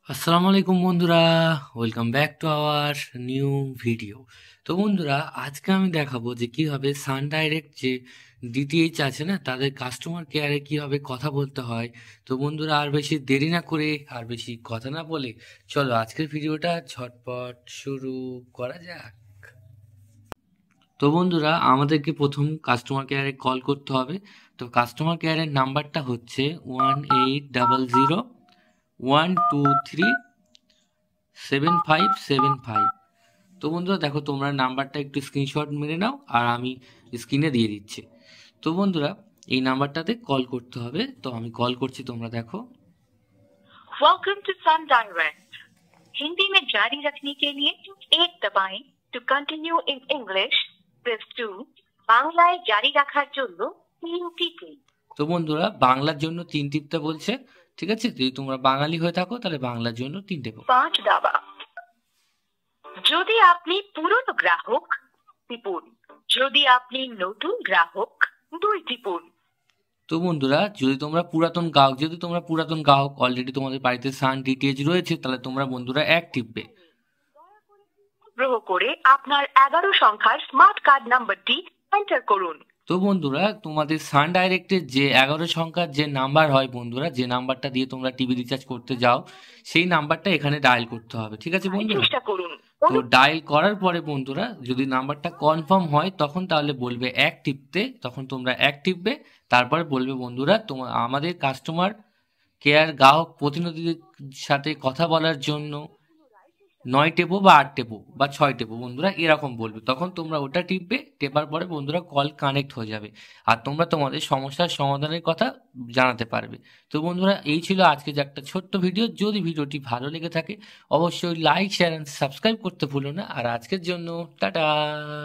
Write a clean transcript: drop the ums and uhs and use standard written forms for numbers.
আসসালামু আলাইকুম বন্ধুরা, welcome back to our new video. তো বন্ধুরা, আজকে আমি দেখাবো যে কিভাবে সান ডাইরেক্ট যে ডিটিএইচ আছে না, তাদের কাস্টমার কেয়ারে কিভাবে কথা বলতে হয়। তো বন্ধুরা, আর বেশি দেরি না করে আর বেশি কথা না বলে চলো আজকের ভিডিওটা ঝটপট শুরু করা যাক। তো বন্ধুরা, আমাদেরকে প্রথম কাস্টমার কেয়ারে কল করতে হবে। তো কাস্টমার কেয়ারের নাম্বারটা হচ্ছে 1800 123 7575। তো বন্ধুরা দেখো, তোমরা নাম্বারটা একটু স্ক্রিনশট মেরে নাও আর আমি স্ক্রিনে দিয়ে দিচ্ছি। তো বন্ধুরা, এই নাম্বারটাতে কল করতে হবে। তো আমি কল করছি, তোমরা দেখো। Welcome to Sun Direct. Hindi में जारी रखने के लिए 1 दबाएं। To continue in English press 2। বাংলায় জারি রাখার জন্য 3 টিপুন। তো বন্ধুরা, বাংলার জন্য 3 টিপতে বলছে। ঠিক আছে, যদি তোমরা বাঙালি হয়ে থাকো তাহলে বাংলার জন্য 3 টেপো। 5 দাবা। যদি আপনি পুরনো গ্রাহক টিপুন, যদি আপনি নতুন গ্রাহক 2 টিপুন। তো বন্ধুরা, যদি তোমরা পুরাতন গ্রাহক অলরেডি তোমাদের বাড়িতে সান ডিটিএইচ রয়েছে, তাহলে তোমরা বন্ধুরা 1 টিপবে। অনুগ্রহ করে আপনার 11 সংখ্যার স্মার্ট কার্ড নাম্বারটি এন্টার করুন। তো বন্ধুরা, তোমাদের সান ডাইরেক্টের যে 11 সংখ্যার যে নাম্বার হয় বন্ধুরা, যে নাম্বারটা দিয়ে তোমরা টিভি রিচার্জ করতে যাও, সেই নাম্বারটা এখানে ডায়াল করতে হবে। ঠিক আছে বন্ধুরা? চেষ্টা করুন। তো ডায়াল করার পরে বন্ধুরা, যদি নাম্বারটা কনফার্ম হয় তখন তাহলে বলবে 1 টিপতে, তখন তোমরা 1 টিপবে। তারপরে বলবে বন্ধুরা, আমাদের কাস্টমার কেয়ার গ্রাহক প্রতিনিধিদের সাথে কথা বলার জন্য 9 টেপো বা 8 টেপো বা 6 টেপো বন্ধুরা, এরকম বলবে। তখন তোমরা ওটা টিপবে। টেপার পরে বন্ধুরা কল কানেক্ট হয়ে যাবে আর তোমরা তোমাদের সমস্যার সমাধানের কথা জানাতে পারবে। তো বন্ধুরা, এই ছিল আজকে যে একটা ছোট্ট ভিডিও। যদি ভিডিওটি ভালো লেগে থাকে অবশ্যই লাইক, শেয়ার এন্ড সাবস্ক্রাইব করতে ভুলো না। আর আজকের জন্য টাটা।